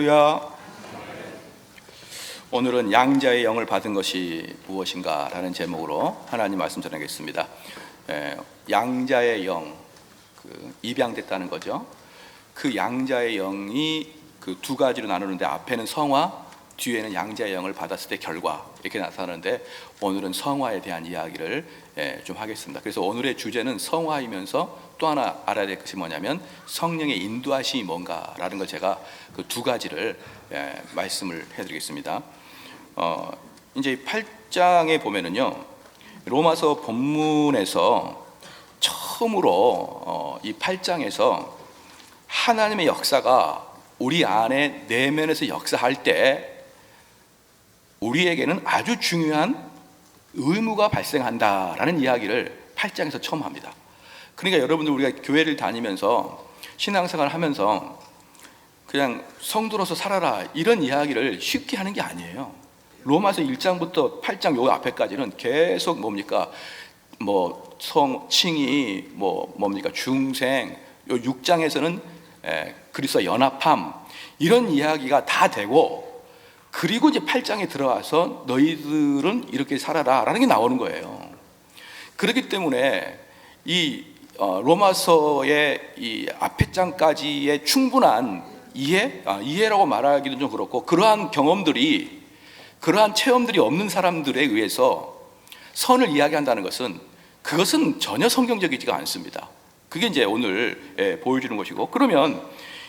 할렐루야. 오늘은 양자의 영을 받은 것이 무엇인가 라는 제목으로 하나님 말씀 전하겠습니다. 양자의 영, 입양됐다는 거죠. 그 양자의 영이 그 두 가지로 나누는데 앞에는 성화, 뒤에는 양자의 영을 받았을 때 결과, 이렇게 나타나는데 오늘은 성화에 대한 이야기를 좀 하겠습니다. 그래서 오늘의 주제는 성화이면서 또 하나 알아야 될 것이 뭐냐면 성령의 인도하심이 뭔가라는 걸 제가 그 두 가지를 말씀을 해드리겠습니다. 이제 8장에 보면은요, 로마서 본문에서 처음으로 이 8장에서 하나님의 역사가 우리 안에 내면에서 역사할 때 우리에게는 아주 중요한 의무가 발생한다라는 이야기를 8장에서 처음 합니다. 그러니까 여러분들, 우리가 교회를 다니면서 신앙생활을 하면서 그냥 성도로서 살아라 이런 이야기를 쉽게 하는 게 아니에요. 로마서 1장부터 8장 요 앞에까지는 계속 뭡니까? 칭의, 중생, 요 6장에서는 그리스도와 연합함, 이런 이야기가 다 되고, 그리고 이제 8장에 들어와서 너희들은 이렇게 살아라 라는 게 나오는 거예요. 그렇기 때문에 이 로마서의 이 앞에 장까지의 충분한 이해라고 말하기도 좀 그렇고, 그러한 경험들이, 그러한 체험들이 없는 사람들에 의해서 선을 이야기한다는 것은, 그것은 전혀 성경적이지가 않습니다. 그게 이제 오늘 보여주는 것이고, 그러면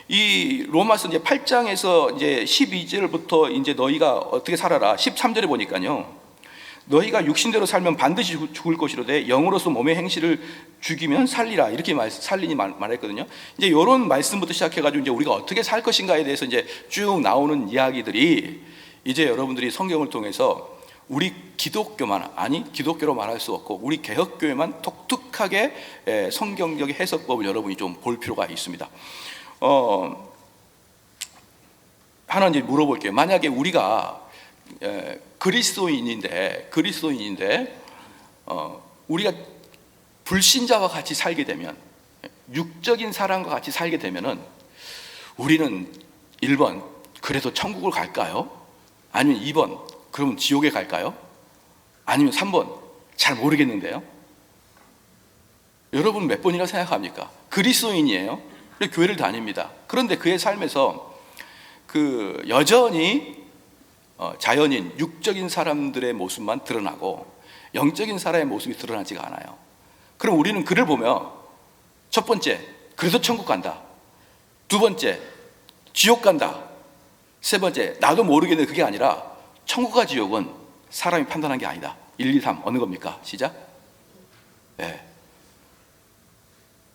이 로마서 이제 8장에서 이제 12절부터 이제 너희가 어떻게 살아라, 13절에 보니까요, 너희가 육신대로 살면 반드시 죽을 것이로되 영으로서 몸의 행실을 죽이면 살리라, 이렇게 살리니 말했거든요. 이제 이런 말씀부터 시작해가지고 이제 우리가 어떻게 살 것인가에 대해서 이제 쭉 나오는 이야기들이, 이제 여러분들이 성경을 통해서 우리 기독교로 말할 수 없고 우리 개혁교회만 독특하게 성경적인 해석법을 여러분이 좀 볼 필요가 있습니다. 하나 이제 물어볼게요. 만약에 우리가 그리스도인인데 우리가 불신자와 같이 살게 되면, 육적인 사람과 같이 살게 되면은 우리는 1번 그래도 천국을 갈까요? 아니면 2번 그러면 지옥에 갈까요? 아니면 3번 잘 모르겠는데요. 여러분 몇 번이라고 생각합니까? 그리스도인이에요. 교회를 다닙니다. 그런데 그의 삶에서 여전히 자연인 육적인 사람들의 모습만 드러나고 영적인 사람의 모습이 드러나지가 않아요. 그럼 우리는 그를 보며 첫 번째, 그래서 천국 간다. 두 번째, 지옥 간다. 세 번째, 나도 모르겠는데, 그게 아니라 천국과 지옥은 사람이 판단한 게 아니다. 1, 2, 3 어느 겁니까? 시작.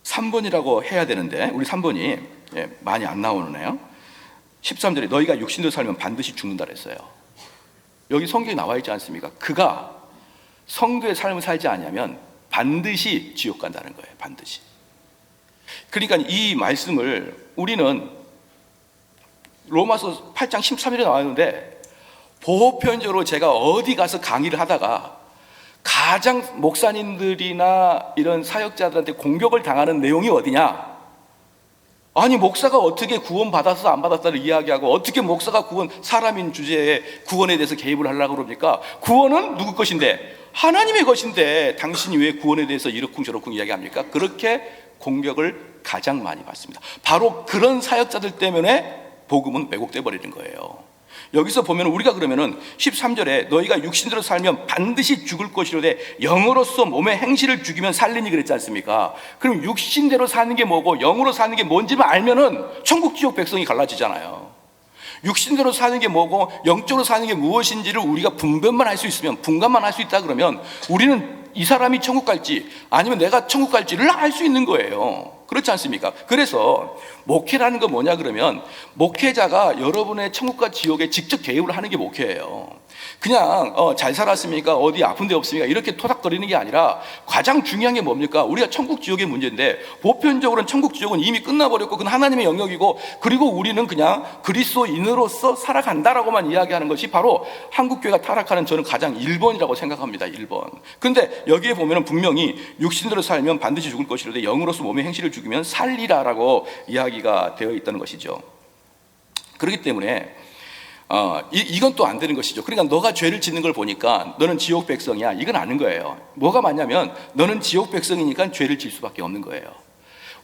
3번이라고 해야 되는데 우리 3번이 많이 안 나오네요. 13절에 너희가 육신대로 살면 반드시 죽는다 그랬어요. 여기 성경에 나와 있지 않습니까? 그가 성도의 삶을 살지 않으면 반드시 지옥 간다는 거예요. 반드시. 그러니까 이 말씀을 우리는 로마서 8장 13절에 나와 있는데, 보편적으로 제가 어디 가서 강의를 하다가 가장 목사님들이나 이런 사역자들한테 공격을 당하는 내용이 어디냐? 아니, 목사가 어떻게 구원 받았어 안 받았다를 이야기하고, 어떻게 목사가 사람인 주제에 구원에 대해서 개입을 하려고 그럽니까? 구원은 누구 것인데? 하나님의 것인데 당신이 왜 구원에 대해서 이러쿵저러쿵 이야기합니까? 그렇게 공격을 가장 많이 받습니다. 바로 그런 사역자들 때문에 복음은 왜곡돼 버리는 거예요. 여기서 보면 우리가 그러면은 13절에 너희가 육신대로 살면 반드시 죽을 것이로되 영으로서 몸의 행실을 죽이면 살리니 그랬지 않습니까? 그럼 육신대로 사는 게 뭐고 영으로 사는 게 뭔지만 알면은 천국 지옥 백성이 갈라지잖아요. 육신대로 사는 게 뭐고 영적으로 사는 게 무엇인지를 우리가 분간만 할 수 있다 그러면 우리는 이 사람이 천국 갈지 아니면 내가 천국 갈지를 알 수 있는 거예요. 그렇지 않습니까? 그래서 목회라는 건 뭐냐 그러면, 목회자가 여러분의 천국과 지옥에 직접 개입을 하는 게 목회예요. 그냥 잘 살았습니까? 어디 아픈 데 없습니까? 이렇게 토닥거리는 게 아니라, 가장 중요한 게 뭡니까? 우리가 천국 지옥의 문제인데, 보편적으로는 천국 지옥은 이미 끝나버렸고 그건 하나님의 영역이고, 그리고 우리는 그냥 그리스도인으로서 살아간다라고만 이야기하는 것이 바로 한국교회가 타락하는, 저는 가장 1번이라고 생각합니다. 1번. 근데 여기에 보면 분명히 육신대로 살면 반드시 죽을 것이로되 영으로서 몸의 행실을 죽이면 살리라라고 이야기가 되어 있다는 것이죠. 그렇기 때문에 이건 또 안 되는 것이죠. 그러니까 너가 죄를 짓는 걸 보니까 너는 지옥 백성이야, 이건 아는 거예요. 뭐가 맞냐면 너는 지옥 백성이니까 죄를 질 수밖에 없는 거예요.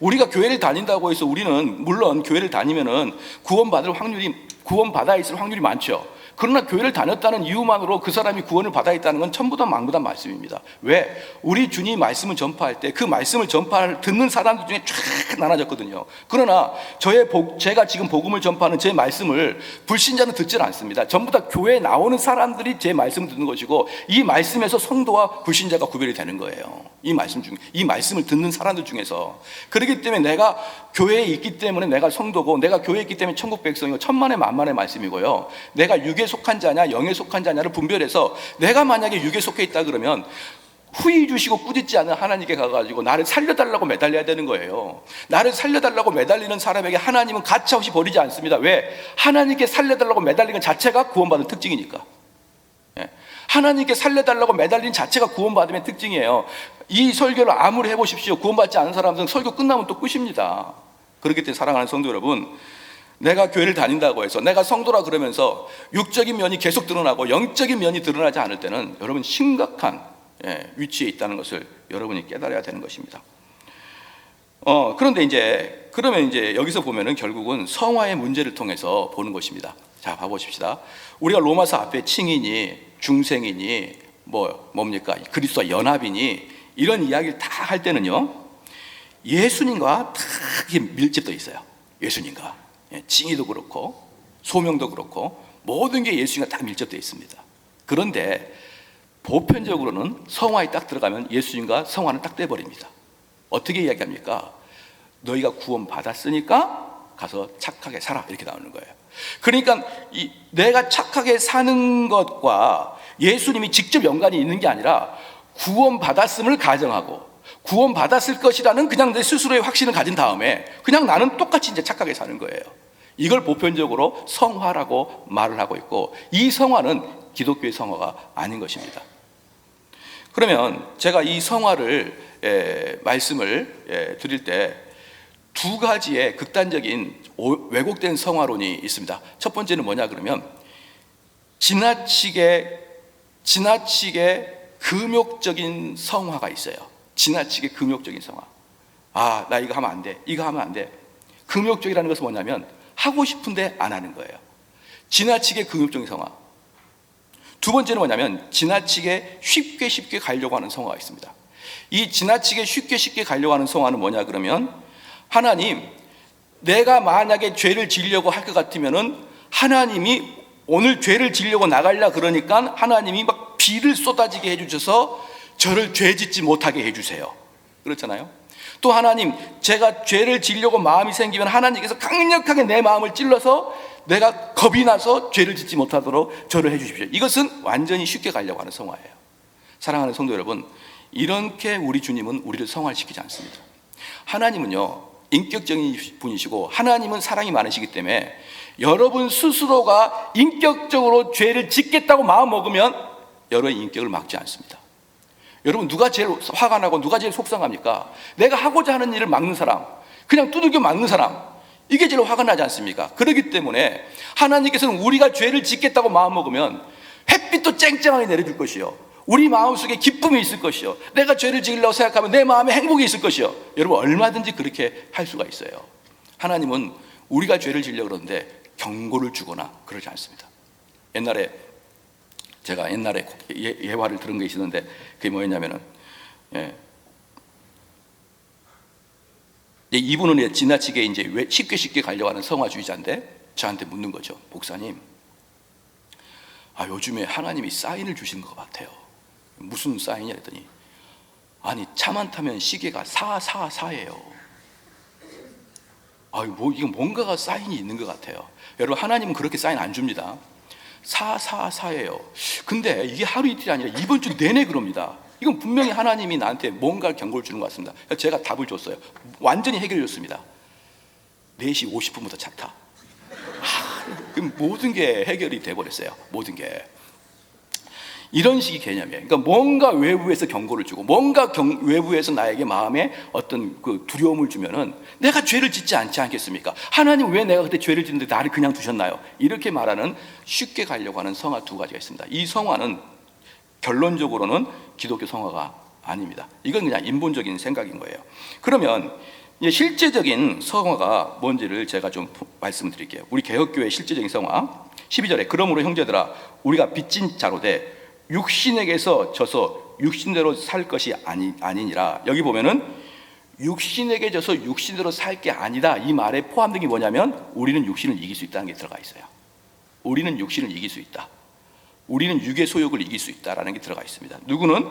우리가 교회를 다닌다고 해서 우리는 물론 교회를 다니면은 구원받아 있을 확률이 많죠. 그러나 교회를 다녔다는 이유만으로 그 사람이 구원을 받아 있다는 건 천부다 만부다 말씀입니다. 왜? 우리 주님이 말씀을 전파할 때 그 말씀을 듣는 사람들 중에 쫙 나눠졌거든요. 그러나 제가 지금 복음을 전파하는 제 말씀을 불신자는 듣질 않습니다. 전부 다 교회에 나오는 사람들이 제 말씀을 듣는 것이고, 이 말씀에서 성도와 불신자가 구별이 되는 거예요. 이 말씀을 듣는 사람들 중에서. 그렇기 때문에 내가 교회에 있기 때문에 내가 성도고, 내가 교회에 있기 때문에 천국 백성이고, 천만의 만만의 말씀이고요. 내가 육에 속한 자냐 영에 속한 자냐를 분별해서, 내가 만약에 육에 속해 있다 그러면 후히 주시고 꾸짖지 않은 하나님께 가가지고 나를 살려달라고 매달려야 되는 거예요. 나를 살려달라고 매달리는 사람에게 하나님은 가차없이 버리지 않습니다. 왜? 하나님께 살려달라고 매달리는 자체가 구원받은 특징이니까. 하나님께 살려달라고 매달리는 자체가 구원받음의 특징이에요. 이 설교를 아무리 해보십시오, 구원받지 않은 사람들은 설교 끝나면 또 끝입니다. 그렇기 때문에 사랑하는 성도 여러분, 내가 교회를 다닌다고 해서 내가 성도라 그러면서 육적인 면이 계속 드러나고 영적인 면이 드러나지 않을 때는 여러분 심각한 위치에 있다는 것을 여러분이 깨달아야 되는 것입니다. 그런데 그러면 여기서 보면은 결국은 성화의 문제를 통해서 보는 것입니다. 자, 봐보십시다. 우리가 로마서 앞에 칭이니 중생이니 뭡니까 그리스도와 연합이니 이런 이야기를 다 할 때는요, 예수님과 다 밀집되어 있어요. 예수님과 칭의도 그렇고 소명도 그렇고 모든 게 예수님과 다 밀접되어 있습니다. 그런데 보편적으로는 성화에 딱 들어가면 예수님과 성화는 딱 떼버립니다. 어떻게 이야기합니까? 너희가 구원 받았으니까 가서 착하게 살아, 이렇게 나오는 거예요. 그러니까 내가 착하게 사는 것과 예수님이 직접 연관이 있는 게 아니라 구원 받았음을 가정하고 구원 받았을 것이라는 그냥 내 스스로의 확신을 가진 다음에 그냥 나는 똑같이 착하게 사는 거예요. 이걸 보편적으로 성화라고 말을 하고 있고, 이 성화는 기독교의 성화가 아닌 것입니다. 그러면 제가 이 성화를 말씀을 드릴 때 두 가지의 극단적인 왜곡된 성화론이 있습니다. 첫 번째는 뭐냐 그러면 지나치게 금욕적인 성화가 있어요. 지나치게 금욕적인 성화. 나 이거 하면 안 돼, 이거 하면 안 돼. 금욕적이라는 것은 뭐냐면 하고 싶은데 안 하는 거예요. 지나치게 금욕적인 성화. 두 번째는 뭐냐면 지나치게 쉽게 가려고 하는 성화가 있습니다. 이 지나치게 쉽게 가려고 하는 성화는 뭐냐 그러면, 하나님, 내가 만약에 죄를 지으려고 할 것 같으면은 하나님이 오늘 죄를 지으려고 나가려 그러니까 하나님이 막 비를 쏟아지게 해주셔서 저를 죄 짓지 못하게 해주세요. 그렇잖아요. 또 하나님, 제가 죄를 지으려고 마음이 생기면 하나님께서 강력하게 내 마음을 찔러서 내가 겁이 나서 죄를 짓지 못하도록 저를 해주십시오. 이것은 완전히 쉽게 가려고 하는 성화예요. 사랑하는 성도 여러분, 이렇게 우리 주님은 우리를 성화시키지 않습니다. 하나님은요, 인격적인 분이시고 하나님은 사랑이 많으시기 때문에 여러분 스스로가 인격적으로 죄를 짓겠다고 마음 먹으면 여러분의 인격을 막지 않습니다. 여러분, 누가 제일 화가 나고 누가 제일 속상합니까? 내가 하고자 하는 일을 막는 사람, 그냥 두들겨 맞는 사람, 이게 제일 화가 나지 않습니까? 그렇기 때문에 하나님께서는 우리가 죄를 짓겠다고 마음 먹으면 햇빛도 쨍쨍하게 내려줄 것이요, 우리 마음속에 기쁨이 있을 것이요, 내가 죄를 지으려고 생각하면 내 마음에 행복이 있을 것이요. 여러분, 얼마든지 그렇게 할 수가 있어요. 하나님은 우리가 죄를 지으려고 그러는데 경고를 주거나 그러지 않습니다. 제가 옛날에 예화를 들은 게 있었는데, 그게 뭐였냐면은, 이분은 지나치게 왜 쉽게 가려고 하는 성화주의자인데 저한테 묻는 거죠. 목사님, 요즘에 하나님이 사인을 주시는 것 같아요. 무슨 사인이냐 했더니, 아니, 차만 타면 시계가 444예요. 이거 뭔가가 사인이 있는 것 같아요. 여러분, 하나님은 그렇게 사인 안 줍니다. 444예요. 근데 이게 하루 이틀이 아니라 이번 주 내내 그럽니다. 이건 분명히 하나님이 나한테 뭔가 경고를 주는 것 같습니다. 제가 답을 줬어요. 완전히 해결해 줬습니다. 4시 50분부터 차 타. 그럼 모든 게 해결이 돼버렸어요. 모든 게. 이런 식의 개념이에요. 그러니까 뭔가 외부에서 경고를 주고 뭔가 외부에서 나에게 마음에 어떤 그 두려움을 주면은 내가 죄를 짓지 않지 않겠습니까? 하나님 왜 내가 그때 죄를 짓는데 나를 그냥 두셨나요? 이렇게 말하는 쉽게 가려고 하는 성화 두 가지가 있습니다. 이 성화는 결론적으로는 기독교 성화가 아닙니다. 이건 그냥 인본적인 생각인 거예요. 그러면 실제적인 성화가 뭔지를 제가 좀 말씀드릴게요. 우리 개혁교회의 실제적인 성화 12절에 그러므로 형제들아 우리가 빚진 자로 돼 육신에게서 져서 육신대로 살 것이 아니니라. 여기 보면은 육신에게 져서 육신대로 살 게 아니다, 이 말에 포함된 게 뭐냐면 우리는 육신을 이길 수 있다는 게 들어가 있어요. 우리는 육신을 이길 수 있다. 우리는 육의 소욕을 이길 수 있다라는 게 들어가 있습니다. 누구는?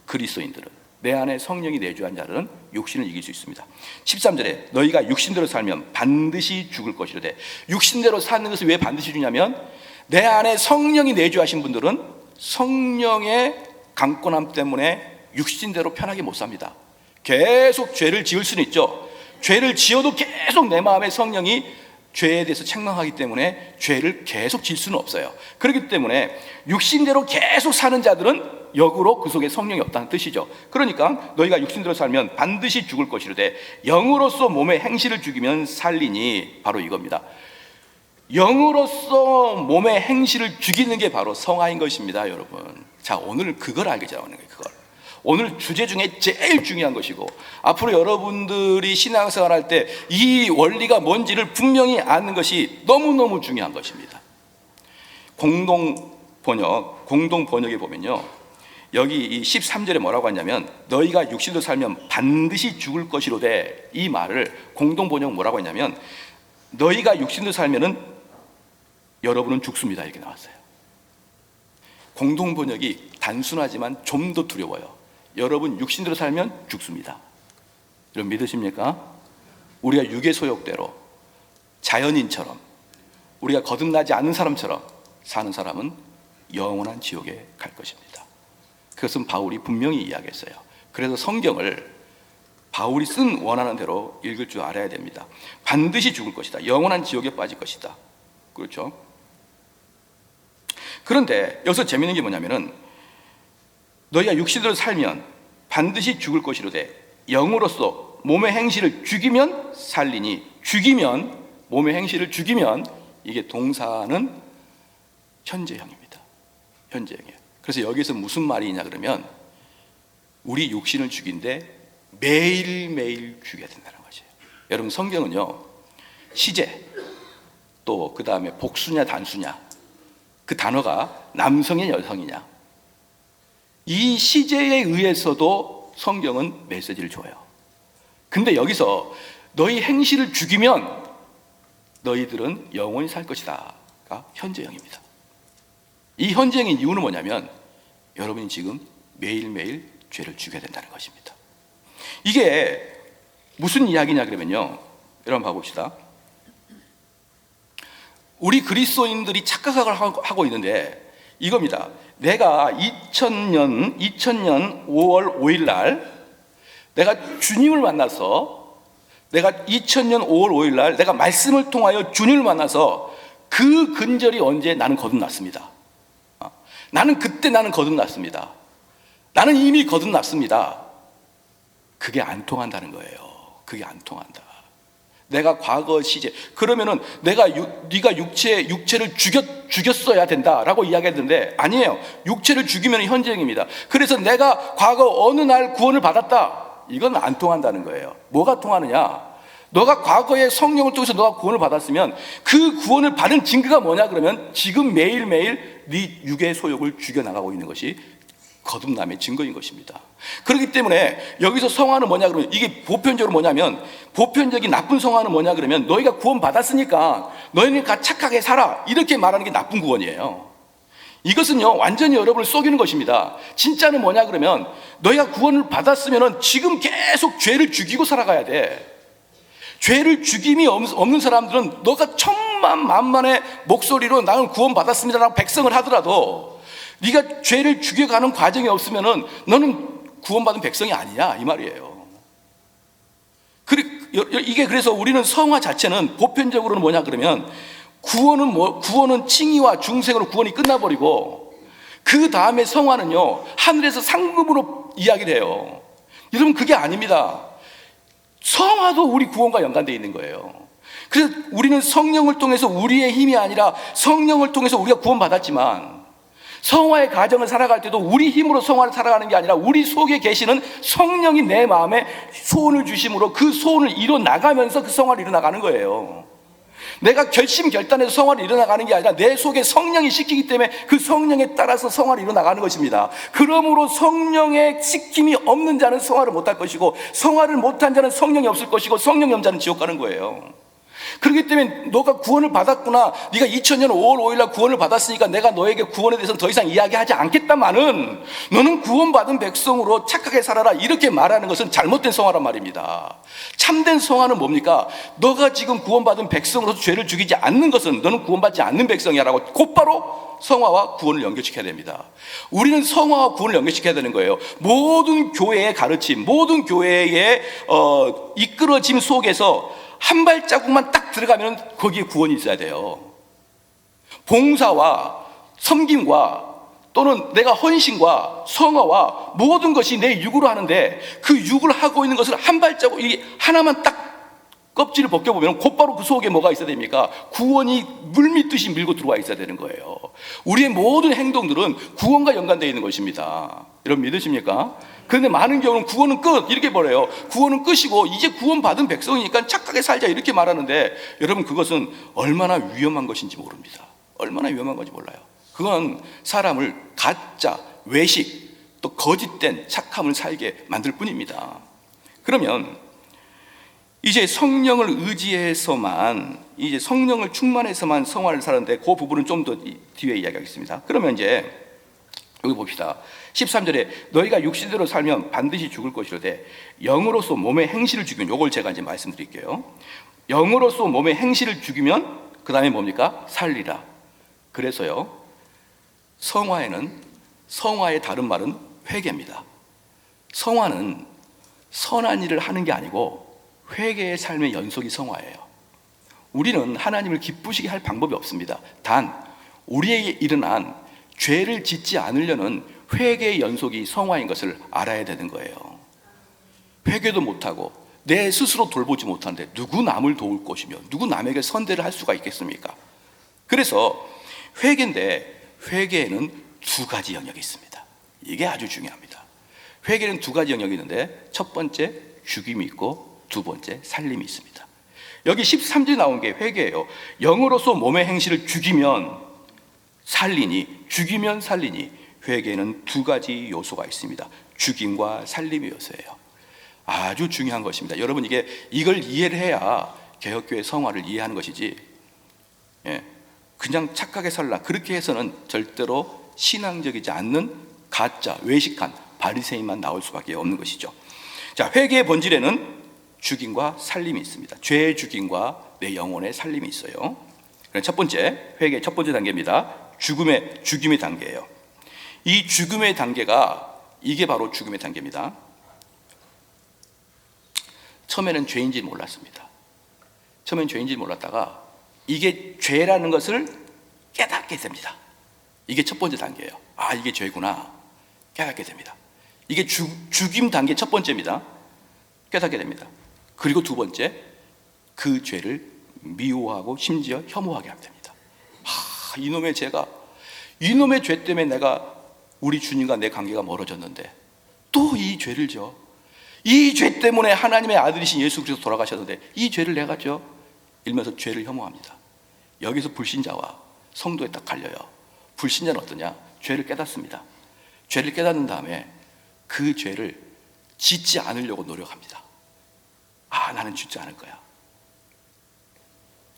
그리스도인들은, 내 안에 성령이 내주한 자들은 육신을 이길 수 있습니다. 13절에 너희가 육신대로 살면 반드시 죽을 것이로되. 육신대로 사는 것을 왜 반드시 주냐면 내 안에 성령이 내주하신 분들은 성령의 강권함 때문에 육신대로 편하게 못 삽니다. 계속 죄를 지을 수는 있죠. 죄를 지어도 계속 내 마음에 성령이 죄에 대해서 책망하기 때문에 죄를 계속 질 수는 없어요. 그렇기 때문에 육신대로 계속 사는 자들은 역으로 그 속에 성령이 없다는 뜻이죠. 그러니까 너희가 육신대로 살면 반드시 죽을 것이로되 영으로서 몸의 행실을 죽이면 살리니, 바로 이겁니다. 영으로서 몸의 행실을 죽이는 게 바로 성화인 것입니다, 여러분. 자, 오늘 그걸 알게 하는 거예요. 그걸 오늘 주제 중에 제일 중요한 것이고, 앞으로 여러분들이 신앙생활 할 때 이 원리가 뭔지를 분명히 아는 것이 너무너무 중요한 것입니다. 공동 번역에 보면요, 여기 이 13절에 뭐라고 하냐면 너희가 육신으로 살면 반드시 죽을 것이로되, 이 말을 공동 번역 뭐라고 했냐면 너희가 육신으로 살면은 여러분은 죽습니다, 이렇게 나왔어요. 공동 번역이 단순하지만 좀 더 두려워요. 여러분 육신대로 살면 죽습니다. 여러분 믿으십니까? 우리가 육의 소욕대로 자연인처럼, 우리가 거듭나지 않는 사람처럼 사는 사람은 영원한 지옥에 갈 것입니다. 그것은 바울이 분명히 이야기했어요. 그래서 성경을 바울이 쓴 원하는 대로 읽을 줄 알아야 됩니다. 반드시 죽을 것이다. 영원한 지옥에 빠질 것이다. 그렇죠? 그런데 여기서 재밌는 게 뭐냐면은 너희가 육신으로 살면 반드시 죽을 것이로되 영으로서 몸의 행실을 죽이면 살리니. 죽이면, 몸의 행실을 죽이면, 이게 동사는 현재형입니다. 현재형이에요. 그래서 여기서 무슨 말이냐 그러면 우리 육신을 죽인데 매일매일 죽여야 된다는 것이에요. 여러분 성경은요, 시제 또 그 다음에 복수냐 단수냐, 그 단어가 남성이냐 여성이냐, 이 시제에 의해서도 성경은 메시지를 줘요. 근데 여기서 너희 행실을 죽이면 너희들은 영원히 살 것이다가 현재형입니다. 이 현재형인 이유는 뭐냐면 여러분이 지금 매일매일 죄를 죽여야 된다는 것입니다. 이게 무슨 이야기냐 그러면요, 여러분 봐봅시다. 우리 그리스도인들이 착각을 하고 있는데 이겁니다. 내가 2000년 5월 5일 날 내가 주님을 만나서, 내가 2000년 5월 5일 날 내가 말씀을 통하여 주님을 만나서 그 근절이 언제? 나는 거듭났습니다. 나는 거듭났습니다. 나는 이미 거듭났습니다. 그게 안 통한다는 거예요. 그게 안 통한다. 내가 과거 시제, 그러면은 네가 육체를 죽였어야 된다라고 이야기했는데 아니에요. 육체를 죽이면 현재형입니다. 그래서 내가 과거 어느 날 구원을 받았다, 이건 안 통한다는 거예요. 뭐가 통하느냐? 너가 과거에 성령을 통해서 너가 구원을 받았으면 그 구원을 받은 증거가 뭐냐 그러면 지금 매일매일 네 육의 소욕을 죽여나가고 있는 것이 거듭남의 증거인 것입니다. 그렇기 때문에 여기서 성화는 뭐냐 그러면, 이게 보편적으로 뭐냐면, 보편적인 나쁜 성화는 뭐냐 그러면 너희가 구원 받았으니까 너희는 착하게 살아, 이렇게 말하는 게 나쁜 구원이에요. 이것은요 완전히 여러분을 속이는 것입니다. 진짜는 뭐냐 그러면 너희가 구원을 받았으면 지금 계속 죄를 죽이고 살아가야 돼. 죄를 죽임이 없는 사람들은 너가 천만만만의 목소리로 나는 구원 받았습니다라고 백성을 하더라도 네가 죄를 죽여가는 과정이 없으면은 너는 구원받은 백성이 아니냐, 이 말이에요. 이게 그래서 우리는 성화 자체는 보편적으로는 뭐냐 그러면 구원은 칭의와 중생으로 구원이 끝나버리고 그 다음에 성화는요, 하늘에서 상급으로 이야기를 해요. 여러분, 그게 아닙니다. 성화도 우리 구원과 연관되어 있는 거예요. 그래서 우리는 성령을 통해서 우리의 힘이 아니라 성령을 통해서 우리가 구원받았지만, 성화의 가정을 살아갈 때도 우리 힘으로 성화를 살아가는 게 아니라 우리 속에 계시는 성령이 내 마음에 소원을 주심으로 그 소원을 이뤄 나가면서 그 성화를 이뤄 나가는 거예요. 내가 결심결단해서 성화를 이뤄 나가는 게 아니라 내 속에 성령이 시키기 때문에 그 성령에 따라서 성화를 이뤄 나가는 것입니다. 그러므로 성령의 시킴이 없는 자는 성화를 못할 것이고, 성화를 못한 자는 성령이 없을 것이고, 성령이 없는 자는 지옥 가는 거예요. 그렇기 때문에 너가 구원을 받았구나, 네가 2000년 5월 5일 날 구원을 받았으니까 내가 너에게 구원에 대해서는 더 이상 이야기하지 않겠다마는, 너는 구원받은 백성으로 착하게 살아라, 이렇게 말하는 것은 잘못된 성화란 말입니다. 참된 성화는 뭡니까? 너가 지금 구원받은 백성으로서 죄를 죽이지 않는 것은 너는 구원받지 않는 백성이야 라고 곧바로 성화와 구원을 연결시켜야 됩니다. 우리는 성화와 구원을 연결시켜야 되는 거예요. 모든 교회의 가르침, 모든 교회의 이끌어짐 속에서 한 발자국만 딱 들어가면 거기에 구원이 있어야 돼요. 봉사와 섬김과 또는 내가 헌신과 성화와 모든 것이 내 육으로 하는데, 그 육을 하고 있는 것을 한 발자국, 이 하나만 딱 껍질을 벗겨보면 곧바로 그 속에 뭐가 있어야 됩니까? 구원이 물밀듯이 밀고 들어와 있어야 되는 거예요. 우리의 모든 행동들은 구원과 연관되어 있는 것입니다. 여러분 믿으십니까? 그런데 많은 경우는 구원은 끝, 이렇게 말해요. 구원은 끝이고 이제 구원받은 백성이니까 착하게 살자, 이렇게 말하는데, 여러분 그것은 얼마나 위험한 것인지 모릅니다. 얼마나 위험한 건지 몰라요. 그건 사람을 가짜, 외식, 또 거짓된 착함을 살게 만들 뿐입니다. 그러면 이제 성령을 의지해서만, 이제 성령을 충만해서만 성화를 사는데, 그 부분은 좀 더 뒤에 이야기하겠습니다. 그러면 이제 여기 봅시다. 13절에 너희가 육신대로 살면 반드시 죽을 것이로되 영으로서 몸의 행실을 죽이면, 요걸 제가 이제 말씀드릴게요. 영으로서 몸의 행실을 죽이면 그 다음에 뭡니까? 살리라. 그래서요, 성화의 다른 말은 회개입니다. 성화는 선한 일을 하는 게 아니고 회개의 삶의 연속이 성화예요. 우리는 하나님을 기쁘시게 할 방법이 없습니다. 단 우리에게 일어난 죄를 짓지 않으려는 회개의 연속이 성화인 것을 알아야 되는 거예요. 회개도 못하고 내 스스로 돌보지 못하는데 누구 남을 도울 것이며 누구 남에게 선대를 할 수가 있겠습니까? 그래서 회개인데, 회개에는 두 가지 영역이 있습니다. 이게 아주 중요합니다. 회개는 두 가지 영역이 있는데, 첫 번째 죽임이 있고 두 번째 살림이 있습니다. 여기 13절에 나온 게 회개예요. 영으로서 몸의 행실을 죽이면 살리니, 죽이면 살리니, 회개에는 두 가지 요소가 있습니다. 죽임과 살림의 요소예요. 아주 중요한 것입니다. 여러분, 이걸 이해를 해야 개혁교회 성화를 이해하는 것이지, 그냥 착하게 살라, 그렇게 해서는 절대로 신앙적이지 않는 가짜, 외식한 바리새인만 나올 수밖에 없는 것이죠. 자, 회개의 본질에는 죽임과 살림이 있습니다. 죄의 죽임과 내 영혼의 살림이 있어요. 첫 번째, 회개의 첫 번째 단계입니다. 죽음의 단계예요. 이 죽음의 단계가, 이게 바로 죽음의 단계입니다. 처음에는 죄인지 몰랐습니다. 처음엔 죄인지 몰랐다가 이게 죄라는 것을 깨닫게 됩니다. 이게 첫 번째 단계예요. 아, 이게 죄구나, 깨닫게 됩니다. 이게 죽임 단계 첫 번째입니다. 깨닫게 됩니다. 그리고 두 번째, 그 죄를 미워하고 심지어 혐오하게 하게 됩니다. 이놈의 죄가, 이놈의 죄 때문에 내가, 우리 주님과 내 관계가 멀어졌는데 또 이 죄를 져. 이 죄 때문에 하나님의 아들이신 예수 그리스도 돌아가셨는데 이 죄를 내가 져. 이러면서 죄를 혐오합니다. 여기서 불신자와 성도에 딱 갈려요. 불신자는 어떠냐? 죄를 깨닫습니다. 죄를 깨닫는 다음에 그 죄를 짓지 않으려고 노력합니다. 나는 짓지 않을 거야.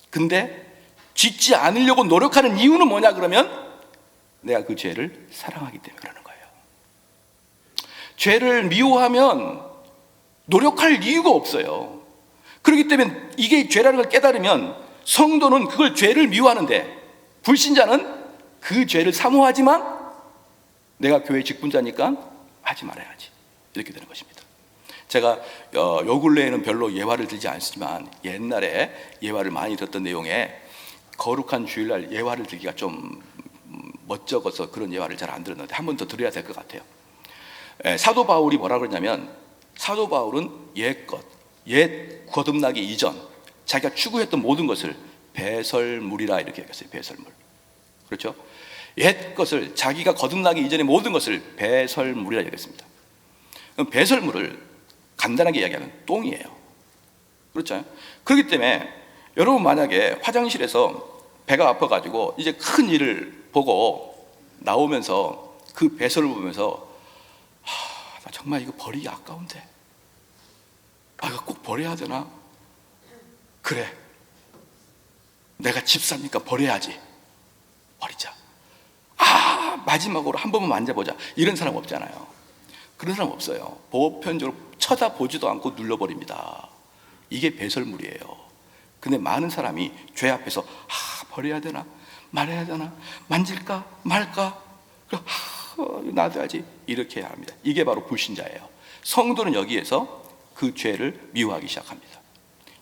근데 짓지 않으려고 노력하는 이유는 뭐냐 그러면, 내가 그 죄를 사랑하기 때문에 그러는 거예요. 죄를 미워하면 노력할 이유가 없어요. 그렇기 때문에 이게 죄라는 걸 깨달으면 성도는 그걸 죄를 미워하는데, 불신자는 그 죄를 사모하지만 내가 교회 직분자니까 하지 말아야지, 이렇게 되는 것입니다. 제가 요 근래에는 별로 예화를 들지 않지만 옛날에 예화를 많이 듣던 내용에 거룩한 주일날 예화를 들기가 좀 멋쩍어서 그런 예화를 잘 안 들었는데 한 번 더 들어야 될 것 같아요. 사도 바울이 뭐라 그러냐면, 사도 바울은 옛 거듭나기 이전 자기가 추구했던 모든 것을 배설물이라 이렇게 얘기했어요. 배설물. 그렇죠? 옛 것을, 자기가 거듭나기 이전의 모든 것을 배설물이라 얘기했습니다. 그럼 배설물을 간단하게 이야기하면 똥이에요. 그렇죠? 그렇기 때문에 여러분 만약에 화장실에서 배가 아파가지고 이제 큰 일을 보고 나오면서 그 배설을 보면서 나 정말 이거 버리기 아까운데, 이거 꼭 버려야 되나? 그래, 내가 집사니까 버려야지, 버리자. 마지막으로 한 번만 만져보자, 이런 사람 없잖아요. 그런 사람 없어요. 보편적으로 쳐다보지도 않고 눌러버립니다. 이게 배설물이에요. 근데 많은 사람이 죄 앞에서 버려야 되나 말아야 되나, 만질까 말까, 놔둬야지, 이렇게 해야 합니다. 이게 바로 불신자예요. 성도는 여기에서 그 죄를 미워하기 시작합니다.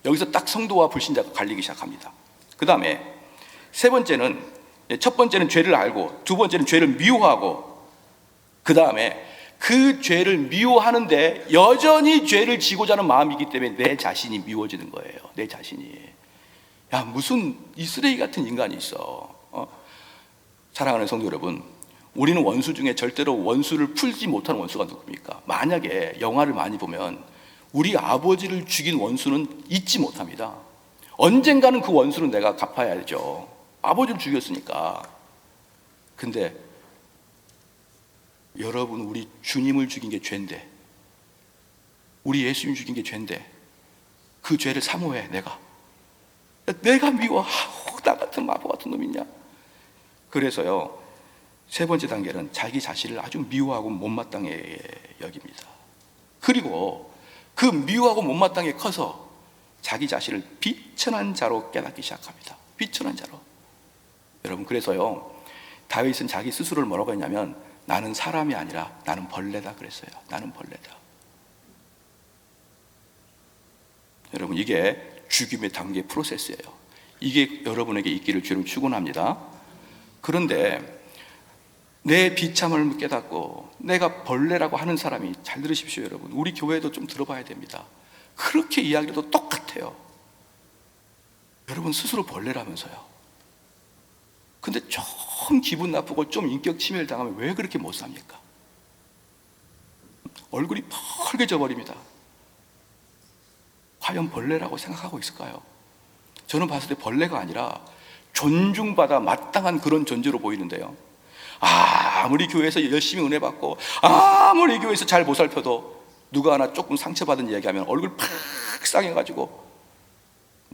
여기서 딱 성도와 불신자가 갈리기 시작합니다. 그 다음에 세 번째는, 첫 번째는 죄를 알고, 두 번째는 죄를 미워하고, 그 다음에 그 죄를 미워하는데 여전히 죄를 지고자 하는 마음이기 때문에 내 자신이 미워지는 거예요. 내 자신이. 무슨 이 쓰레기 같은 인간이 있어. 사랑하는 성도 여러분, 우리는 원수 중에 절대로 원수를 풀지 못하는 원수가 누굽니까? 만약에 영화를 많이 보면 우리 아버지를 죽인 원수는 잊지 못합니다. 언젠가는 그 원수는 내가 갚아야죠. 아버지를 죽였으니까. 근데 여러분, 우리 주님을 죽인 게 죄인데, 우리 예수님 죽인 게 죄인데, 그 죄를 사모해. 내가 미워. 나 같은 바보 같은 놈 있냐? 그래서요, 세 번째 단계는 자기 자신을 아주 미워하고 못마땅하게 여깁니다. 그리고 그 미워하고 못마땅하게 커서 자기 자신을 비천한 자로 깨닫기 시작합니다. 비천한 자로. 여러분, 그래서요, 다윗은 자기 스스로를 뭐라고 했냐면, 나는 사람이 아니라 나는 벌레다 그랬어요. 나는 벌레다. 여러분, 이게 죽임의 단계 프로세스예요. 이게 여러분에게 있기를 주로 축원합니다. 그런데 내 비참함을 깨닫고 내가 벌레라고 하는 사람이, 잘 들으십시오 여러분, 우리 교회도 좀 들어봐야 됩니다. 그렇게 이야기해도 똑같아요. 여러분 스스로 벌레라면서요. 근데 좀 기분 나쁘고 좀 인격 침해를 당하면 왜 그렇게 못 삽니까? 얼굴이 펄개져 버립니다. 과연 벌레라고 생각하고 있을까요? 저는 봤을 때 벌레가 아니라 존중받아 마땅한 그런 존재로 보이는데요, 아무리 교회에서 열심히 은혜 받고 아무리 교회에서 잘 보살펴도 누가 하나 조금 상처받은 이야기하면 얼굴 팍 상해가지고,